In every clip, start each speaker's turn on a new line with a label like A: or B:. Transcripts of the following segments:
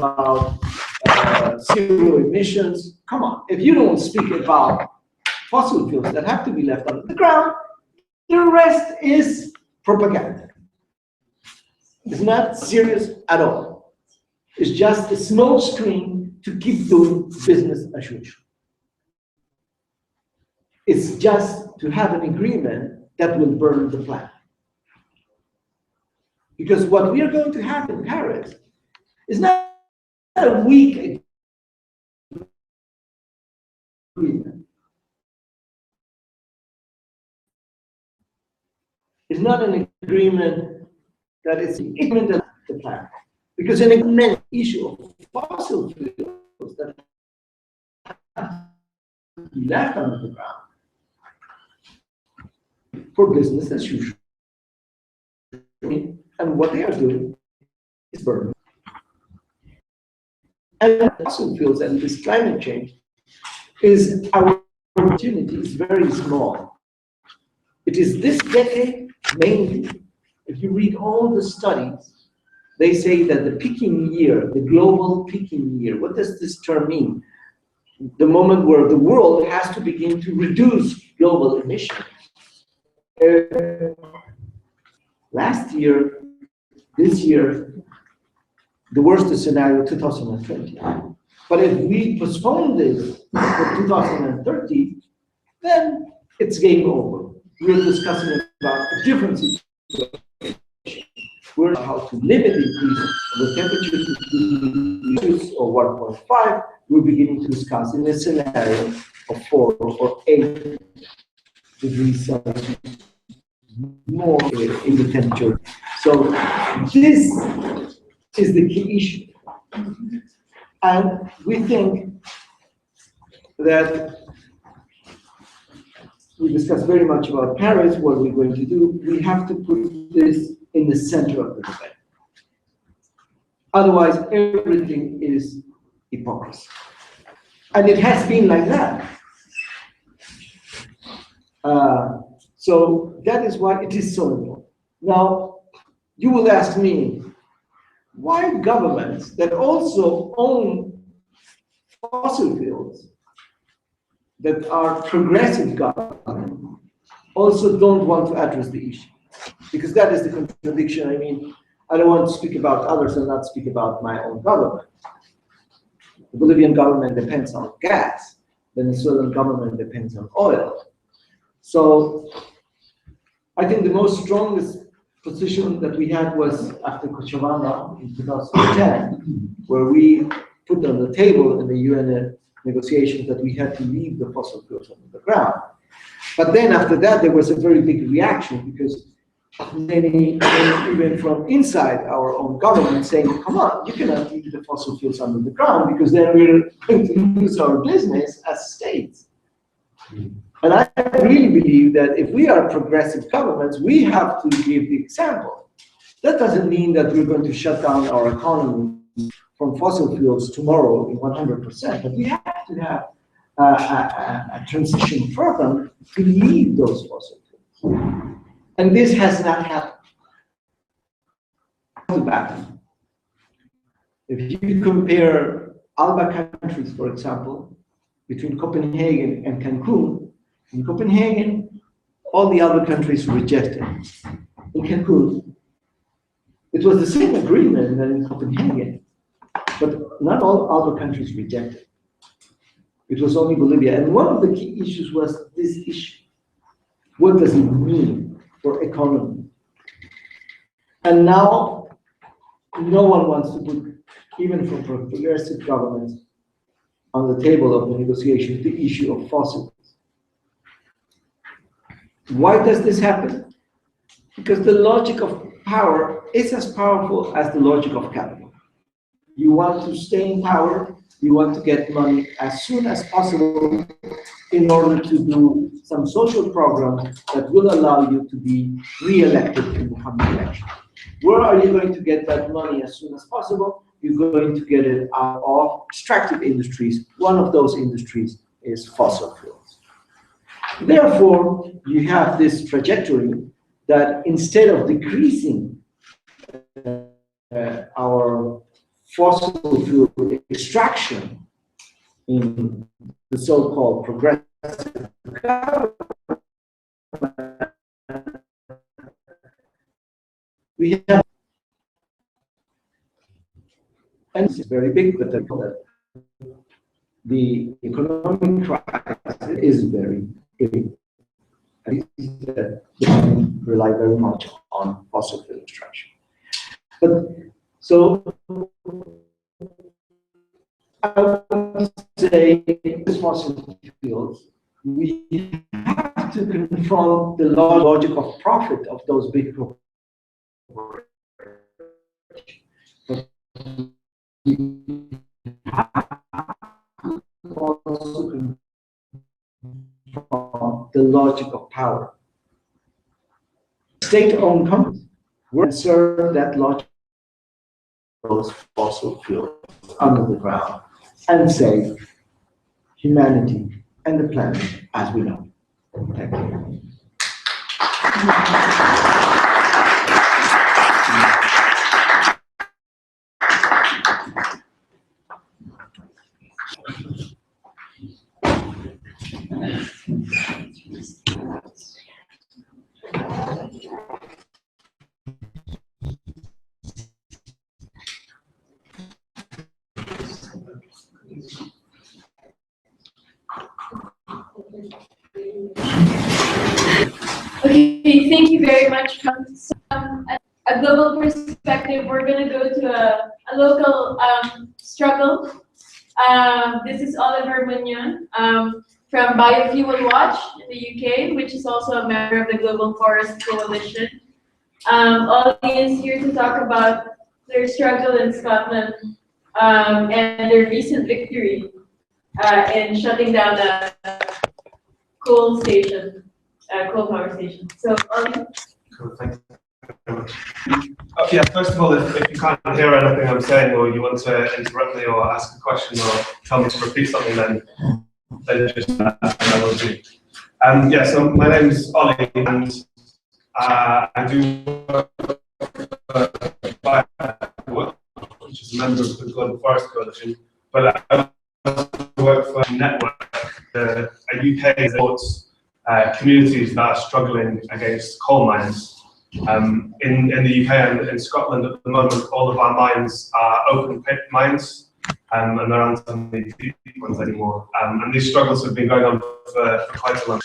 A: about zero emissions. Come on, if you don't speak about fossil fuels that have to be left under the ground, the rest is propaganda. It's not serious at all. It's just a smoke screen to keep doing business as usual. It's just to have an agreement that will burn the planet. Because what we are going to have in Paris is not a weak agreement. It's not an agreement that is the agreement of the planet. Because an agreement issue of fossil fuels that have to be left under the ground for business as usual. And what they are doing is burning. And fossil fuels and this climate change is our opportunity is very small. It is this decade mainly. If you read all the studies, they say that the peaking year, the global peaking year, what does this term mean? The moment where the world has to begin to reduce global emissions. Last year, this year, the worst scenario, 2020. But if we postpone this for 2030, then it's game over. We're discussing about a different situation. We're how to limit the increase of the temperature to 2 or 1.5. We're beginning to discuss in a scenario of 4 or 8 degrees Celsius more in the temperature. So this is the key issue. And we think that we discussed very much about Paris, what we're going to do. We have to put this in the center of the debate. Otherwise, everything is hypocrisy. And it has been like that. So that is why it is so important. Now, you will ask me, why governments that also own fossil fuels, that are progressive governments, also don't want to address the issue? Because that is the contradiction. I mean, I don't want to speak about others and not speak about my own government. The Bolivian government depends on gas. The Venezuelan government depends on oil. So I think the most strongest position that we had was after Cochabamba in 2010, where we put on the table in the UN negotiations that we had to leave the fossil fuels on the ground. But then after that, there was a very big reaction because many, even from inside our own government, saying, come on, you cannot leave the fossil fuels under the ground because then we're going to lose our business as states. And I really believe that if we are progressive governments, we have to give the example. That doesn't mean that we're going to shut down our economy from fossil fuels tomorrow in 100%, but we have to have a transition program to leave those fossil fuels. And this has not happened. If you compare ALBA countries, for example, between Copenhagen and Cancun, in Copenhagen, all the other countries rejected. In Cancun, it was the same agreement that in Copenhagen, but not all other countries rejected. It was only Bolivia. And one of the key issues was this issue. What does it mean for economy? And now, no one wants to put, even from progressive governments, on the table of the negotiation, the issue of fossil. Why does this happen? Because the logic of power is as powerful as the logic of capital. You want to stay in power, you want to get money as soon as possible in order to do some social program that will allow you to be re-elected in the coming election. Where are you going to get that money as soon as possible? You're going to get it out of extractive industries. One of those industries is fossil fuels. Therefore, you have this trajectory that instead of decreasing our fossil fuel extraction in the so-called progressive government, we have, and it's very big, but the economic crisis is very big. And rely very much on fossil fuel extraction. But so I would say this fossil fuels, we have to confront the logic of profit of those big corporations. But we have to also confront the logic of power. State-owned companies will serve that logic of those fossil fuels under the ground and save humanity and the planet as we know. Thank you.
B: Okay, thank you very much. A global perspective, we're going to go to a local struggle. This is Oliver Muñoz from Biofuel Watch in the UK, which is also a member of the Global Forest Coalition. Ollie is here to talk about their struggle in Scotland and their recent victory in shutting down a coal station. Coal power station. So, Ollie?
C: Cool, thank you very much. Yeah, first of all, if you can't hear anything I'm saying, or you want to interrupt me or ask a question or tell me to repeat something, then just ask and I will do. Yeah, so my name is Ollie, and I do work, which is a member of the Global Forest Coalition, but I also work for a network, a UK that supports communities that are struggling against coal mines. In the UK and in Scotland at the moment, all of our mines are open pit mines, and there aren't any deep ones anymore. And these struggles have been going on for quite a long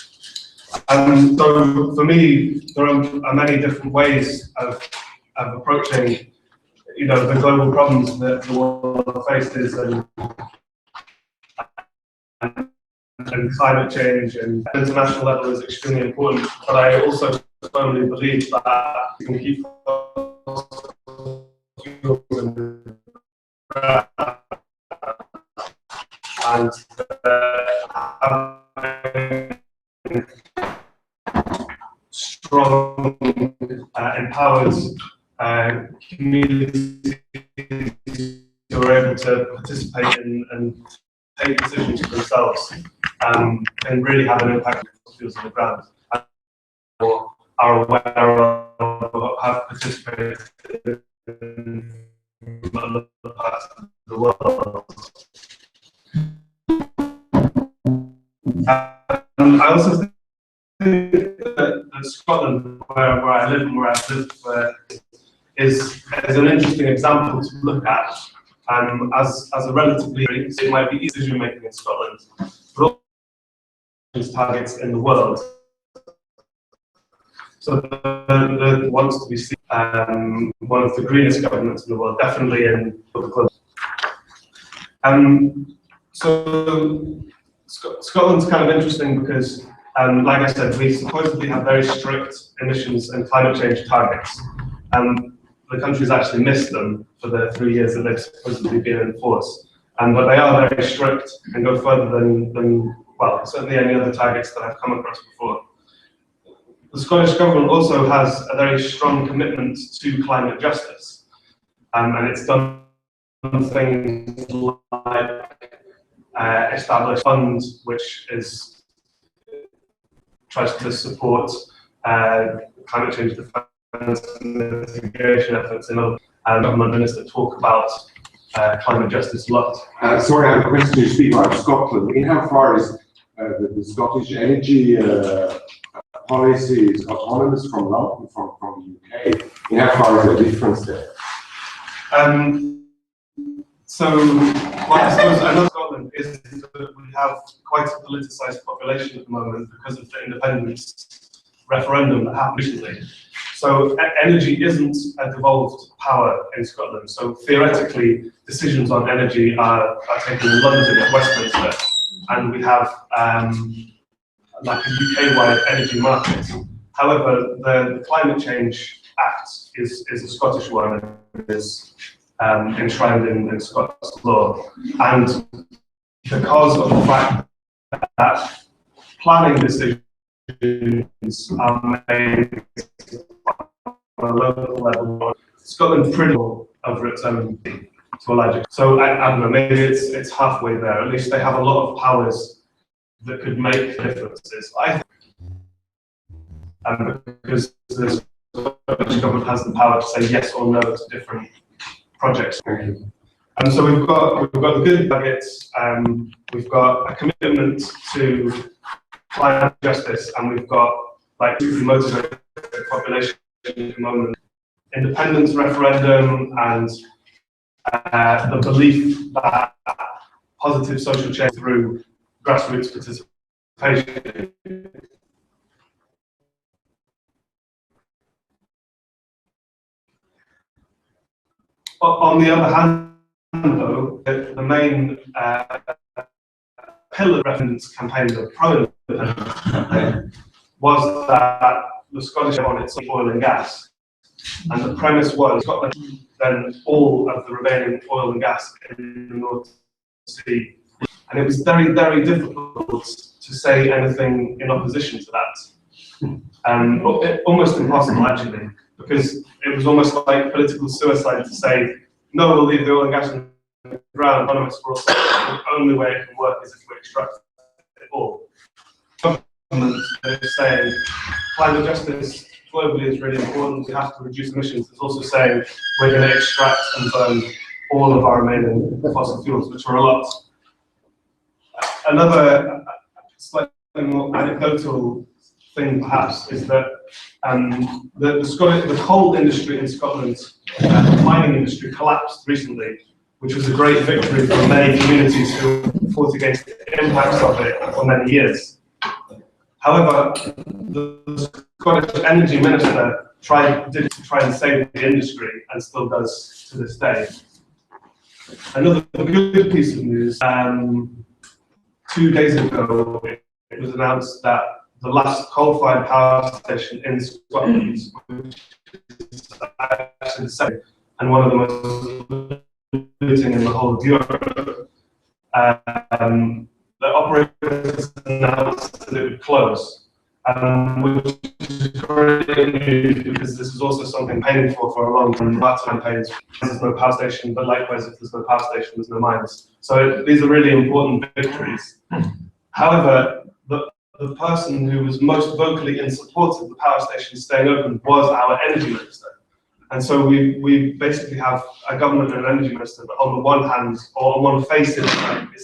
C: time. So for me, there are many different ways of approaching, the global problems that the world faces and climate change and international level is extremely important, but I also firmly believe that we can keep and strong, empowered communities who are able to participate in and take decisions for themselves and really have an impact on fields on the ground, or are aware of or have participated in other parts of the world. I also think that Scotland, where I live and where I've lived, is an interesting example to look at. As a relatively, it might be easy decision making in Scotland, but also targets in the world. So the wants to be seen one of the greenest governments in the world, definitely in the club. So Scotland's kind of interesting because, like I said, we supposedly have very strict emissions and climate change targets. The country's actually missed them for the 3 years that they've supposedly been in force. But they are very strict and go further than well, certainly any other targets that I've come across before. The Scottish Government also has a very strong commitment to climate justice. And it's done things like establish funds which tries to support climate change defense and mitigation efforts. And government ministers talk about climate justice lot.
D: Sorry, I have a question. You speak about Scotland. In how far is the Scottish energy policy is autonomous from London, from the UK? In how far is the difference there?
C: So, what I suppose I know Scotland is that we have quite a politicised population at the moment because of the independence referendum that happened recently. So energy isn't a devolved power in Scotland. So theoretically, decisions on energy are taken in London at Westminster, and we have like a UK-wide energy market. However, the Climate Change Act is a Scottish one, and is enshrined in Scots law. And because of the fact that planning decisions are made on a local level, Scotland pretty well over its own to a large extent. So I don't know, maybe it's halfway there. At least they have a lot of powers that could make differences. I think, because the Scottish government has the power to say yes or no to different projects. And so we've got the good targets. We've got a commitment to climate justice, and we've got like motivated population at the moment, independence referendum, and the belief that positive social change through grassroots participation. On the other hand, though, the main pillar reference campaign, the pro-independence campaign, was that the Scottish on its oil and gas. And the premise was Scotland then all of the remaining oil and gas in the North Sea. And it was very, very difficult to say anything in opposition to that. Almost impossible, actually, because it was almost like political suicide to say, no, we'll leave the oil and gas in the ground, autonomous for us. The only way it can work is if we extract it all. Government is saying climate justice globally is really important, we have to reduce emissions. It's also saying we're going to extract and burn all of our remaining fossil fuels, which are a lot. Another slightly more anecdotal thing, perhaps, is that the coal industry in Scotland, the mining industry, collapsed recently, which was a great victory for many communities who fought against the impacts of it for many years. However, the Scottish energy minister did try and save the industry, and still does to this day. Another good piece of news, 2 days ago, it was announced that the last coal-fired power station in Scotland, which is actually the second and one of the most polluting in the whole of Europe, the operators announced that it would close, which is great news because this is also something painful for a long time. Campaigns, there's no power station, but likewise, if there's no power station, there's no mines. So these are really important victories. However, the person who was most vocally in support of the power station staying open was our energy minister. And so we basically have a government and an energy minister that on the one hand, or on one face is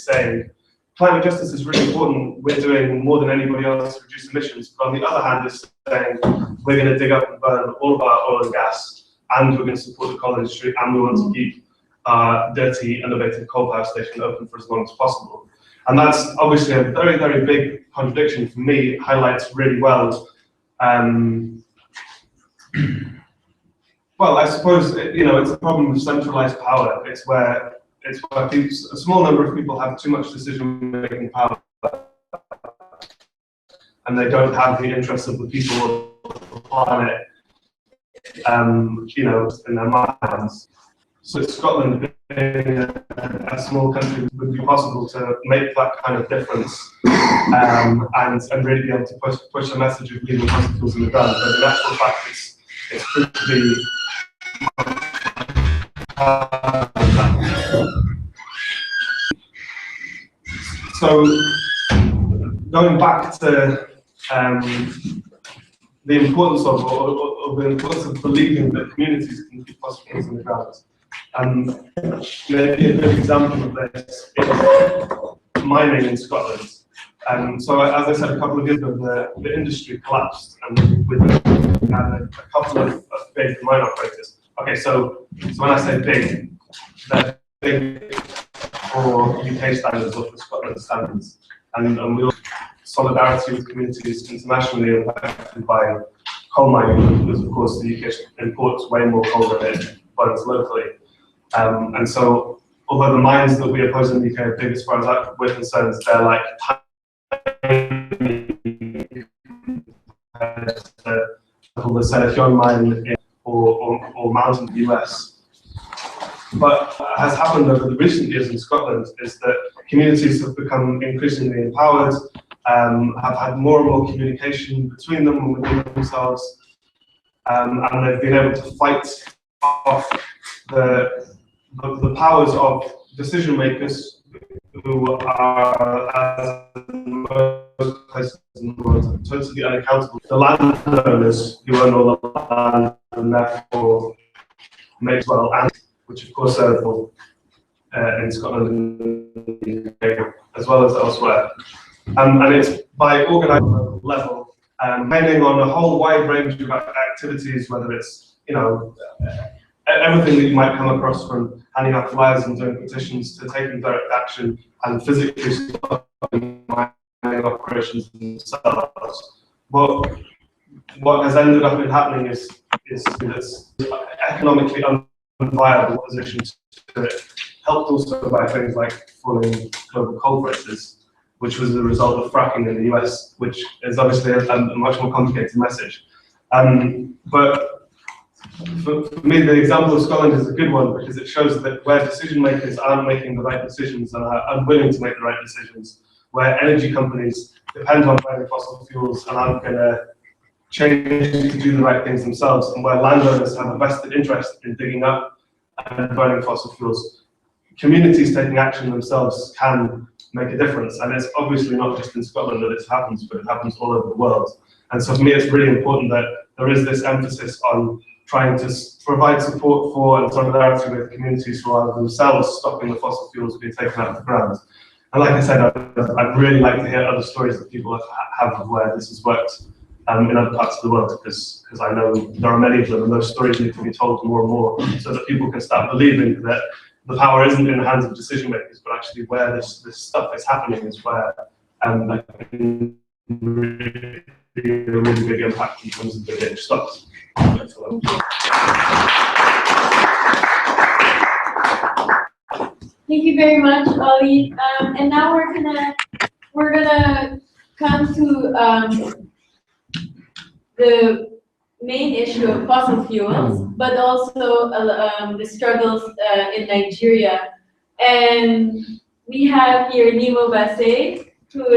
C: saying, climate justice is really important, we're doing more than anybody else to reduce emissions, but on the other hand is saying, we're going to dig up and burn all of our oil and gas, and we're going to support the coal industry, and we want to keep our dirty, innovative coal power station open for as long as possible. And that's obviously a very, very big contradiction for me. It highlights really well, well, I suppose, it's a problem of centralized power. It's where a small number of people have too much decision-making power, and they don't have the interests of the people of the planet, in their minds. So Scotland, being a small country, would be possible to make that kind of difference, and really be able to push a message of leaving fossil fuels in the ground. But in actual fact, it's proved to be so going back to the importance of believing that communities can keep fossil fuels in the ground. Maybe a good example of this is mining in Scotland. So as I said a couple of years ago, the industry collapsed, and we had a couple of big mine operators. Okay, so when I say big, they're big for UK standards or for Scotland standards, and we also solidarity with communities internationally affected by coal mining, because of course the UK imports way more coal than it burns locally. And so although the mines that we oppose in the UK are big as far as we're concerned, they're like the Sellafield mine or Mountain in the US. But what has happened over the recent years in Scotland is that communities have become increasingly empowered, have had more and more communication between them and within themselves, and they've been able to fight off the powers of decision makers who are, as in most places in the world, totally unaccountable. The landowners who own all the land and therefore may as well, and which of course are in Scotland and the UK, as well as elsewhere. And it's by organised level, depending on a whole wide range of activities, whether it's, everything that you might come across, from handing out flyers and doing petitions to taking direct action and physically stopping mining operations themselves. Well, what has ended up in happening is this economically unviable position to it, helped also by things like falling global coal prices, which was the result of fracking in the US, which is obviously a much more complicated message. But for me, the example of Scotland is a good one because it shows that where decision makers aren't making the right decisions and are unwilling to make the right decisions, where energy companies depend on burning fossil fuels and aren't going to change to do the right things themselves, and where landowners have a vested interest in digging up and burning fossil fuels, communities taking action themselves can make a difference. And it's obviously not just in Scotland that this happens, but it happens all over the world. And so for me, it's really important that there is this emphasis on trying to provide support for and solidarity with communities who are themselves stopping the fossil fuels being taken out of the ground. And like I said, I'd really like to hear other stories that people have of where this has worked in other parts of the world, because I know there are many of them, and those stories need to be told more and more so that people can start believing that the power isn't in the hands of decision makers, but actually where this stuff is happening is where that can really be a really big impact in terms of the getting stopped. Thank
B: you very much, Ollie. And now we're gonna come to the main issue of fossil fuels, but also the struggles in Nigeria. And we have here Nemo Bassey, who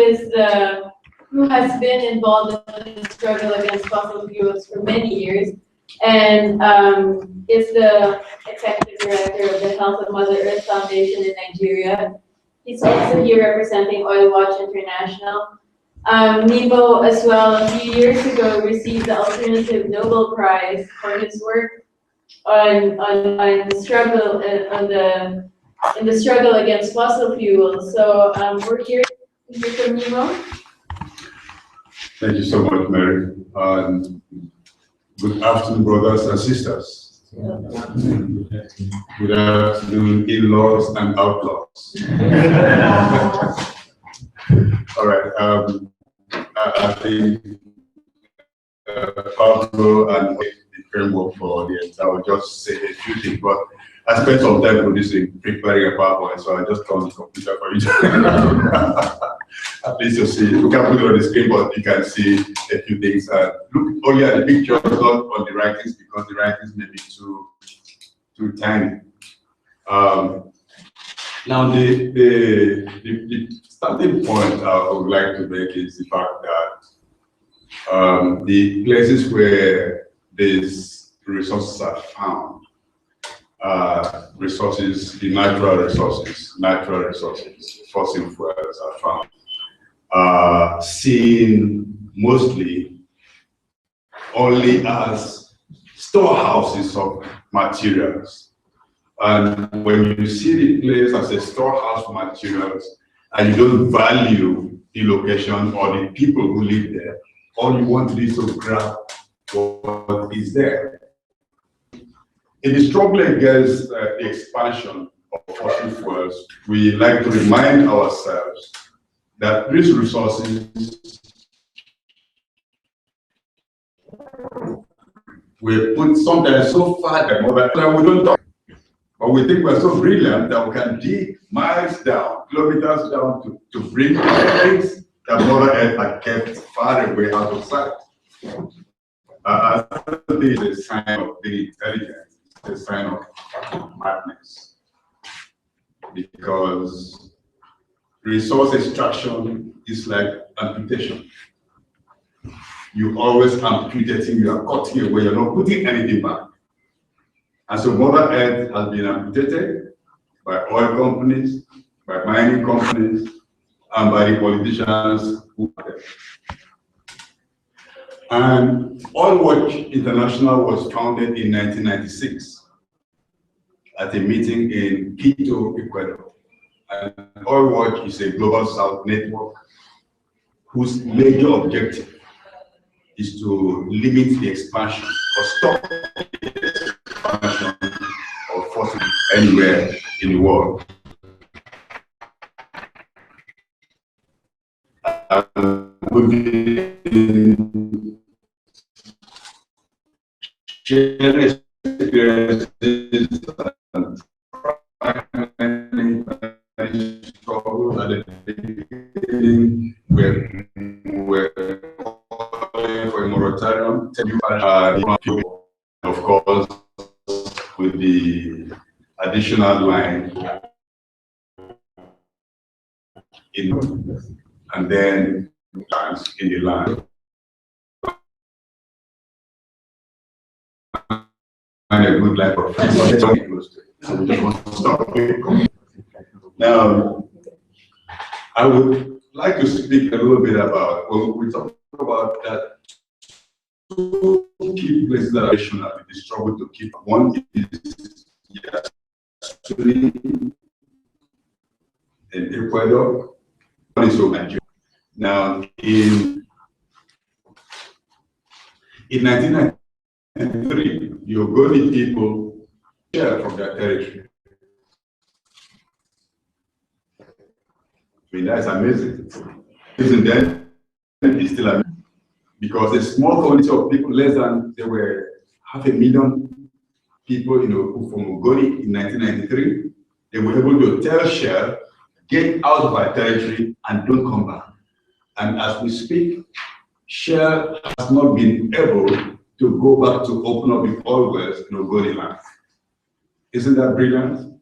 B: has been involved in the struggle against fossil fuels for many years, and is the executive director of the Health of Mother Earth Foundation in Nigeria. He's also here representing Oil Watch International. Nemo, as well, a few years ago, received the Alternative Nobel Prize for his work on the struggle in the struggle against fossil fuels. So we're here to hear from Nemo.
E: Thank you so much, Mary. Good afternoon, brothers and sisters. Good afternoon, in-laws and outlaws. All right. I think Pablo and the framework for the entire, I'll just say a few things, but I spent some time preparing a PowerPoint, so I just turned the computer for you. At least you see, you can put it on the screen, but you can see a few things. Look only at the pictures, not on the writings, because the writings may be too tiny. Now, the starting point I would like to make is the fact that the places where these resources are found, the natural resources, fossil fuels are found, seen mostly only as storehouses of materials. And when you see the place as a storehouse for materials, and you don't value the location or the people who live there, all you want to do is to grab what is there. In the struggle against the expansion of fossil fuels, we like to remind ourselves that these resources we put sometimes so far that we don't talk. But we think we're so brilliant that we can dig miles down, kilometers down to bring things that Mother Earth had kept far away out of sight. I think it's a sign of being intelligent, it's a sign of madness. Because resource extraction is like amputation. You always amputating, you are cutting away, you're not putting anything back. And so Mother Earth has been amputated by oil companies, by mining companies, and by the politicians who are there. And Oil Watch International was founded in 1996 at a meeting in Quito, Ecuador. And Oil Watch is a global south network whose major objective is to limit the expansion or stop the expansion of fossil anywhere in the world. We've been sharing experiences and struggles at the beginning we're calling for a moratorium, of course, with the additional line in, and then lines in the line. And a good life of friends. So we just want to start. Now, I would like to speak a little bit about, well, we talked about that two key places that are rational, the struggle to keep. One is Yasuni in Ecuador, one is Nigeria. Now, in 1993, the Ogoni people share from their territory. I mean, that's amazing. Isn't that? It's still amazing. Because a small community of people, less than, there were 500,000 people, from Ogoni in 1993, they were able to tell Shell, get out of our territory and don't come back. And as we speak, Shell has not been able to go back to open up the oil wells in Ogoni land. Isn't that brilliant?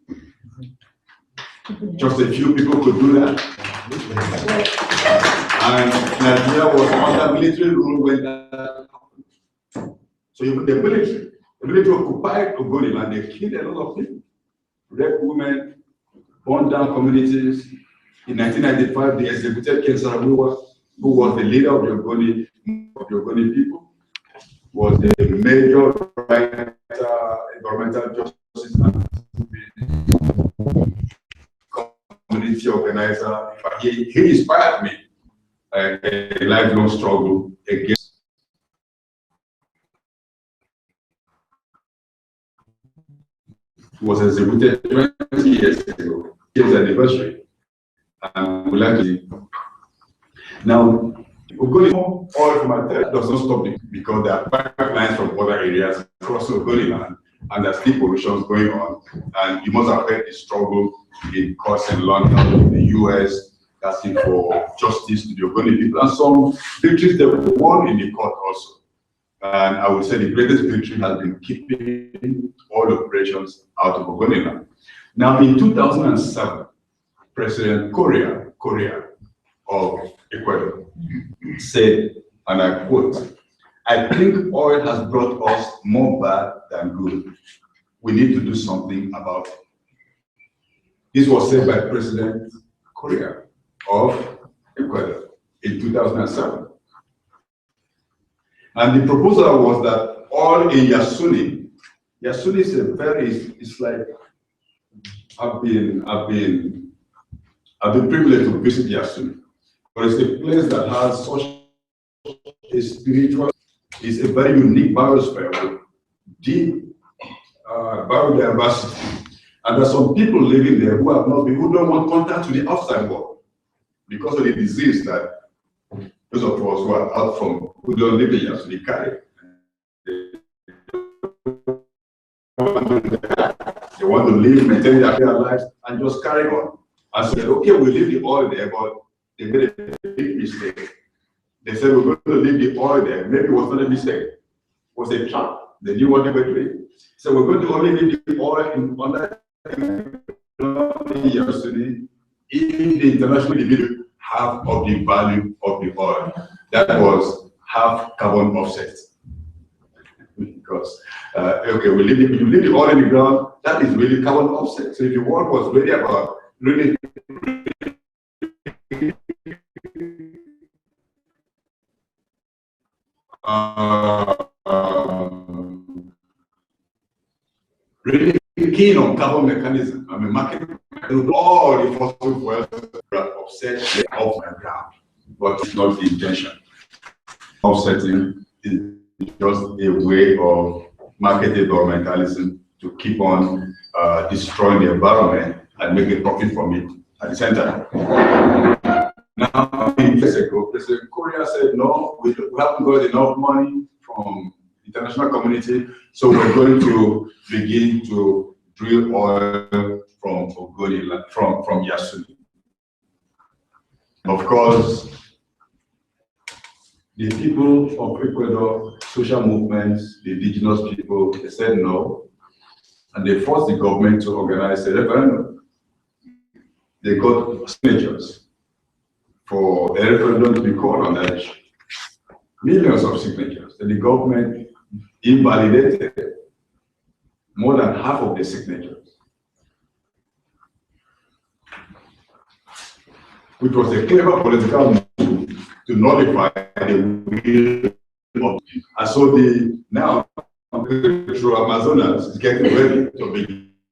E: Just a few people could do that. And Nigeria was under military rule when that happened. So even the military occupied Ogoni land, they killed a lot of people. Raped women, burned down communities. In 1995, they executed Ken Saro-Wiwa, who was the leader of the Ogoni people, was a major writer, environmental justice community organizer. He inspired me a lifelong struggle against. He was executed 20 years ago, his anniversary. And we like to now, Ogoni oil from our territory does not stop it because there are pipelines from other areas across Ogoni land, and there's still pollution going on. And you must have heard the struggle in courts in London, in the US, asking for justice to the Ogoni people, and some victories that were won in the court also. And I would say the greatest victory has been keeping oil operations out of Ogoni land. Now, in 2007, President Correa of Ecuador said, and I quote, "I think oil has brought us more bad than good. We need to do something about it." This was said by President Correa of Ecuador in 2007. And the proposal was that oil in Yasuni is it's like I've been privileged to visit Yasuni, but it's a place that has such a spiritual, it's a very unique biosphere with deep biodiversity. And there are some people living there who don't want contact with the outside world because of the disease that those of us who are out from, who don't live in Yasuni carry. They want to live, maintain their lives, and just carry on. And said, okay, we leave the oil there, but they made a big mistake. They said, we're going to leave the oil there. Maybe it was not a mistake. It was a trap. They knew what they were doing. So we're going to only leave the oil under Yasuni if the international individual half of the value of the oil. That was half carbon offset. Because okay, you leave the oil in the ground, that is really carbon offset. So if the world was really about really really keen on carbon mechanism, I mean market, all the fossil fuels offset off the ground, but it's not the intention. Offsetting is just a way of market environmentalism to keep on destroying the environment and make a profit from it at the same time. Now, President Korea said, no, we haven't got enough money from the international community, so we're going to begin to drill oil from Ogoni, from Yasuni. Of course, the people of Ecuador, social movements, the indigenous people, they said no, and they forced the government to organize a referendum. They got signatures for a referendum to be called on that issue. Millions of signatures, and the government invalidated more than half of the signatures, which was a clever political move to nullify the will of. And so now through Amazonas is getting ready to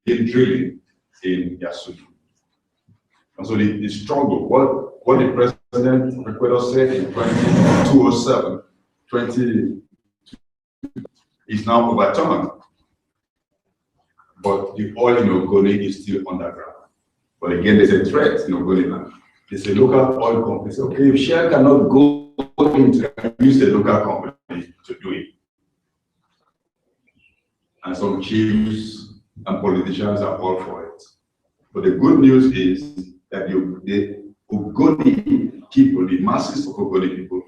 E: begin drilling in Yasuni. And so the struggle, what the president of Ecuador said in 20 is now overturned. But the oil in Ogoni is still underground. But again, there's a threat in Ogoni land. It's a local oil company. So, okay, if Shell cannot go into use the local company to do it. And some chiefs and politicians are all for it. But the good news is that the Ogoni people, the masses of Ogoni people,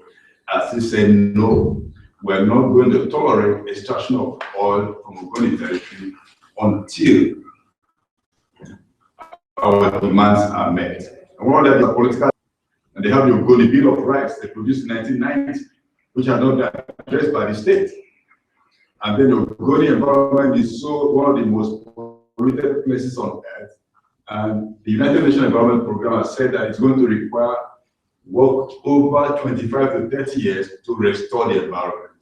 E: as they say, no, we're not going to tolerate extraction of oil from Ogoni territory until our demands are met. And one of them is political, and they have the Ogoni Bill of Rights they produced in 1990, which are not addressed by the state. And then the Ogoni environment is one of the most polluted places on earth. And the United Nations Environment Program has said that it's going to require work over 25 to 30 years to restore the environment.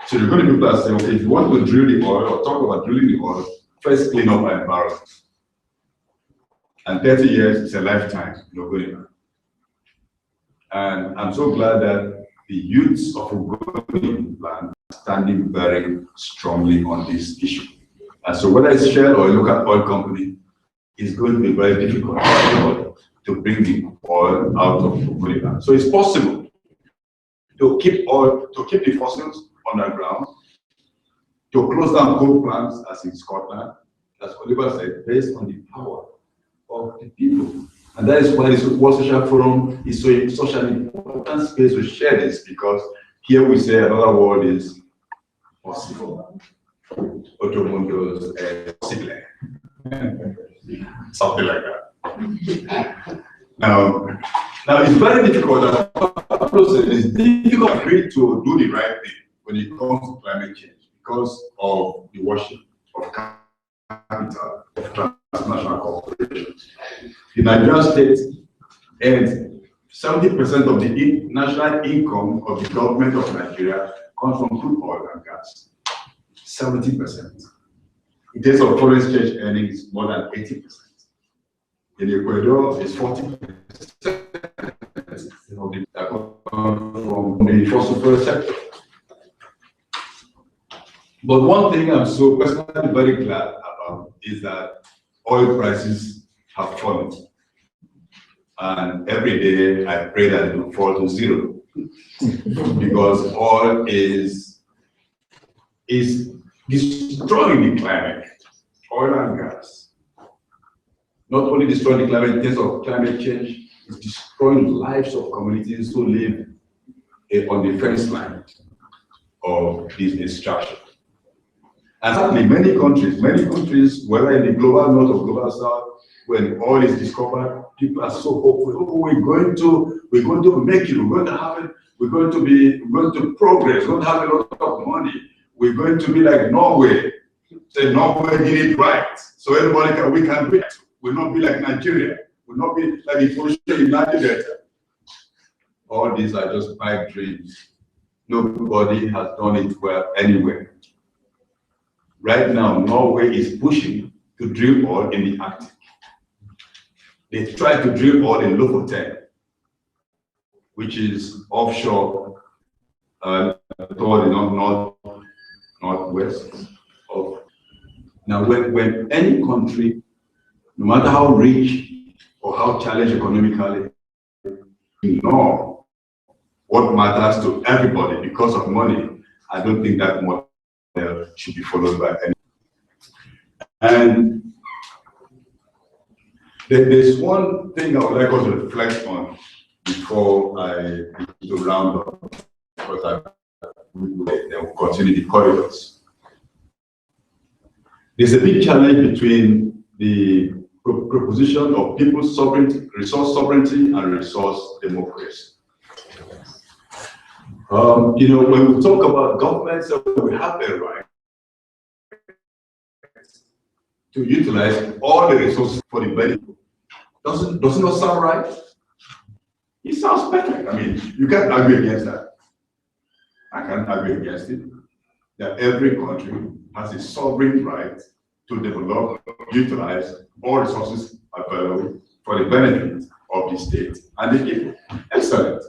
E: So the Ogoni people are saying, okay, if you want to drill the oil or talk about drilling the oil, first clean up our environment. And 30 years is a lifetime in Ogoni. And I'm so glad that the youths of Ogoni land are standing very strongly on this issue. And so whether it's Shell or a local oil company, it's going to be very difficult to bring the oil out of Ogoni land. So it's possible to keep the fossils underground, to close down coal plants as in Scotland, as Oliver said, based on the power of the people. And that is why this World Social Forum is such an important space to share this, because here we say another word is possible. Otomundo's possible. Something like that. Now it's very difficult. It's difficult to do the right thing when it comes to climate change because of the worship of capital, of transnational corporations. The Nigerian state earns 70% of the national income of the government of Nigeria comes from crude oil and gas. 70%. In terms of foreign exchange earnings, more than 80%. In Ecuador, it's 40% of the that come from the fossil fuel sector. But one thing I'm so personally very glad about is that oil prices have fallen. And every day I pray that it will fall to zero. Because oil is destroying the climate. Oil and gas. Not only destroying the climate in terms of climate change, it's destroying lives of communities who live on the fence line of this destruction. And sadly, many countries, whether in the global north or global south, when oil is discovered, people are so hopeful. Oh, we're going to make it. We're going to have it. We're going to progress. We're going to have a lot of money. We're going to be like Norway. Say Norway did it right, so we can do it. We'll not be like Nigeria. We'll not be like the Pollution United Delta. All these are just pipe dreams. Nobody has done it well anywhere. Right now, Norway is pushing to drill oil in the Arctic. They tried to drill oil in Lofoten, which is offshore toward the northwest of. Now, when any country, no matter how rich or how challenged economically, know what matters to everybody because of money, I don't think that model should be followed by any. And there's one thing I would like us to reflect on before I to round up, because we will continue the corridors. There's a big challenge between the proposition of people's sovereignty, resource sovereignty, and resource democracy. When we talk about governments, we have a right to utilize all the resources for the benefit. Doesn't it not sound right? It sounds perfect. I mean, you can't argue against that. I can't argue against it. That every country has a sovereign right to develop, utilize all resources available for the benefit of the state and the people. Excellent.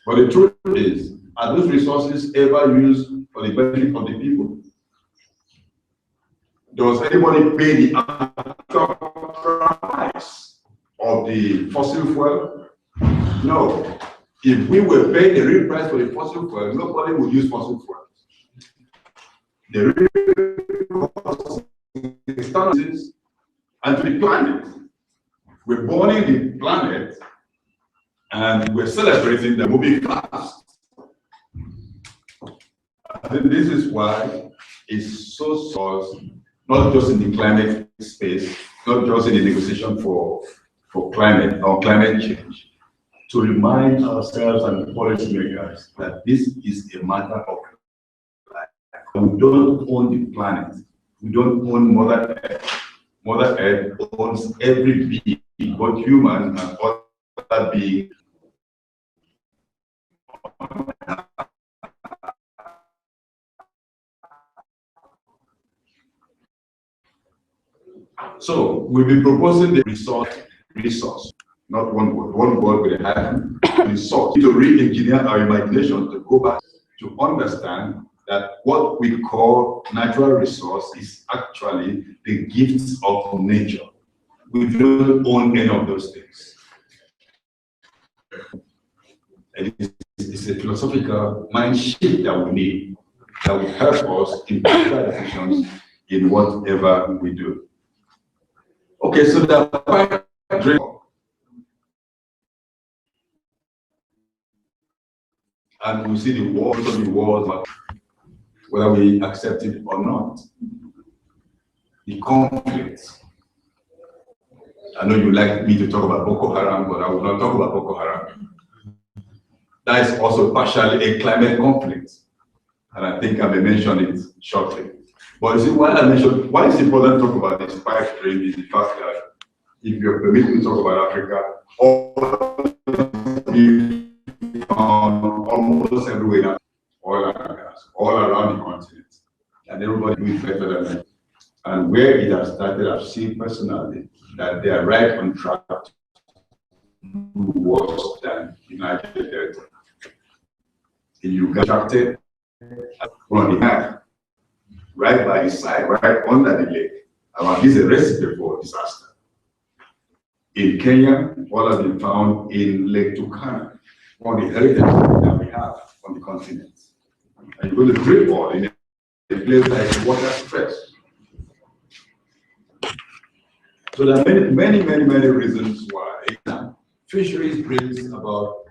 E: But the truth is, are those resources ever used for the benefit of the people? Does anybody pay the actual price of the fossil fuel? No. If we were paying the real price for the fossil fuel, nobody would use fossil fuel. The real cost is and to the planet. We're burning the planet and we're celebrating the moving fast. I think this is why it's so source, not just in the climate space, not just in the negotiation for climate or climate change, to remind ourselves and policymakers that this is a matter of life. We don't own the planet. We don't own Mother Earth. Mother Earth owns every being, both human and other beings. So we'll be proposing the resource, not one word with a hyphen, resource, to re-engineer our imagination to go back to understand that what we call natural resource is actually the gifts of nature. We don't own any of those things. And it's a philosophical mind shift that we need, that will help us in better decisions in whatever we do. Okay, so the drink, and we see the wars, whether we accept it or not. The conflicts. I know you like me to talk about Boko Haram, but I will not talk about Boko Haram. That is also partially a climate conflict, and I think I may mention it shortly. But you see, why it's important to talk about this pipe dream is the fact that if you're permitted to talk about Africa, almost everywhere, oil and gas, all around the continent, and everybody doing better than them. And where it has started, I've seen personally that they are right on track to do worse than United Delta. In Uganda, on the map, right by the side, right under the lake. This is a recipe for disaster. In Kenya, what has been found in Lake Turkana, one of the heritage that we have on the continent. And you're going to drink oil in a place like water stress. So there are many reasons why fisheries brings about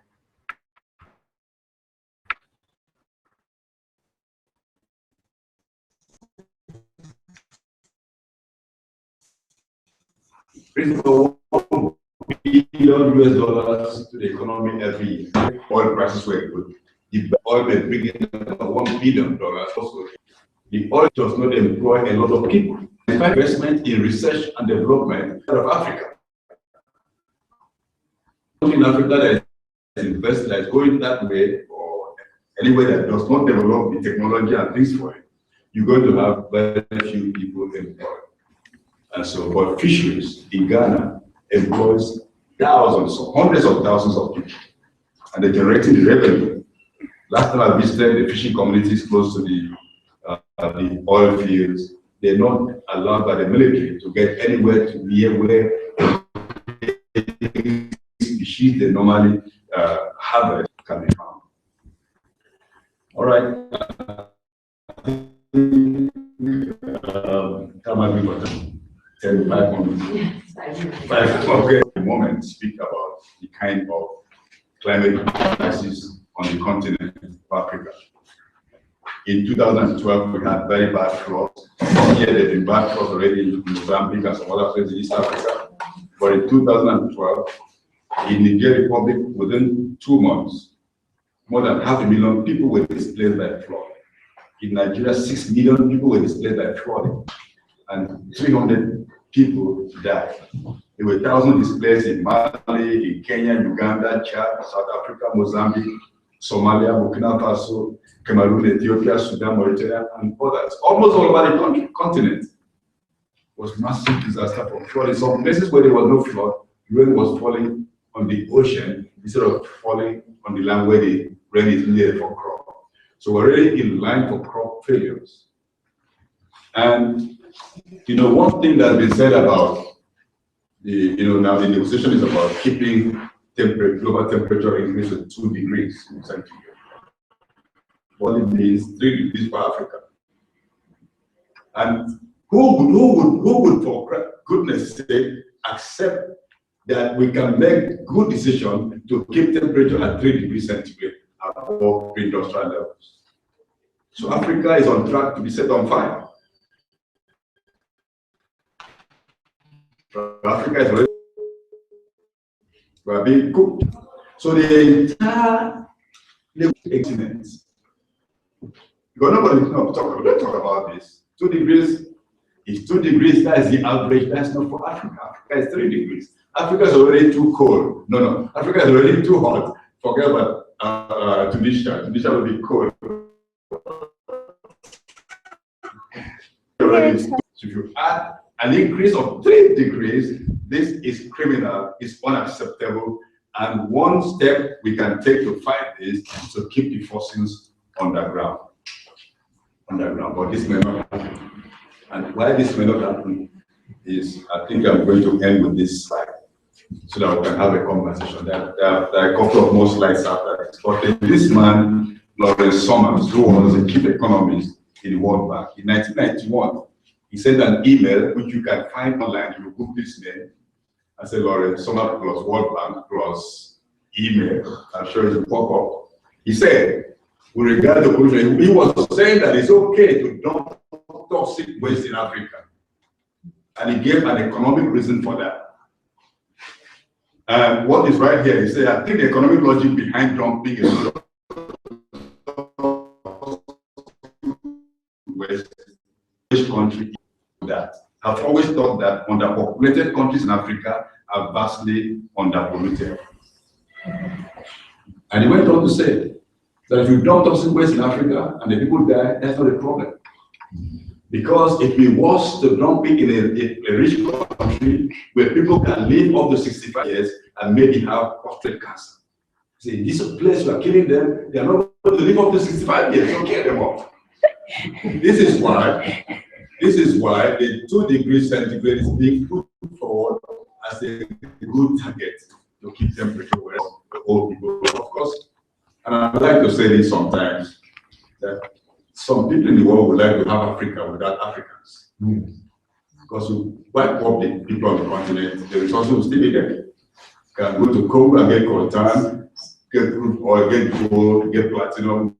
E: $1 billion US to the economy every year. Oil prices were good. The oil may bring in about $1 billion also. The oil does not employ a lot of people. Investment in research and development out of Africa. In Africa that is invested, that is going that way, or anywhere that does not develop the technology and things for it, you're going to have very few people employed. And so, but fisheries in Ghana employs thousands, hundreds of thousands of people, and they're generating the revenue. Last time I visited the fishing communities close to the oil fields, they're not allowed by the military to get anywhere to near where species they normally harvest can be found. All right. Come on, 10, 5 minutes. Okay. At the moment, speak about the kind of climate crisis on the continent of Africa. In 2012, we had very bad floods. Here, there have been bad floods already in Mozambique and some other places in East Africa. But in 2012, in Niger Republic, within 2 months, more than 500,000 people were displaced by flood. In Nigeria, 6 million people were displaced by flooding, and 300 people died. There were thousands displaced in Mali, in Kenya, Uganda, Chad, South Africa, Mozambique, Somalia, Burkina Faso, Cameroon, Ethiopia, Sudan, Mauritania, and others. Almost all over the continent was massive disaster from flooding. Some places where there was no flood, rain was falling on the ocean instead of falling on the land where the rain is needed for crop. So we're really in line for crop failures. And one thing that's been said about now the negotiation is about keeping global temperature increase to 2 degrees centigrade. What it means 3 degrees for Africa. And who would for goodness sake accept that we can make good decision to keep temperature at 3 degrees centigrade above pre-industrial levels? So Africa is on track to be set on fire. Africa is already being cooked. So the entire continent, don't talk about this. 2 degrees, if 2 degrees, that is the average, that's not for Africa. Africa is 3 degrees. Africa is already too cold. No, Africa is already too hot. Forget about Tunisia. Tunisia will be cold. So if you add an increase of 3 degrees, this is criminal, it's unacceptable, and one step we can take to fight this is to keep the fossils underground. But this may not happen. And why this may not happen is, I think I'm going to end with this slide so that we can have a conversation. There are a couple of more slides after this. But this man, Lawrence Summers, who was a chief economist in the World Bank in 1991, he sent an email, which you can find online. You Google this name. I said, Lawrence Summers plus World Bank plus email. I'm sure it will pop up. He said, with regard to pollution, he was saying that it's okay to dump toxic waste in Africa. And he gave an economic reason for that. And what is right here, he said, I think the economic logic behind dumping is waste. Which country that? I've always thought that underpopulated countries in Africa are vastly underpolluted. And he went on to say that if you dump toxic waste in Africa and the people die, that's not a problem. Because if it was to dump it in a rich country where people can live up to 65 years and maybe have prostate cancer. See, this is a place we are killing them, they are not going to live up to 65 years, so kill them off. This is why the 2 degrees centigrade is being put forward as a good target to keep temperature well for old people, of course. And I like to say this sometimes, that some people in the world would like to have Africa without Africans. Because we wipe up the people on the continent, the resources will still be there. You can go to Congo and get coltan, get crude oil, get gold, get platinum,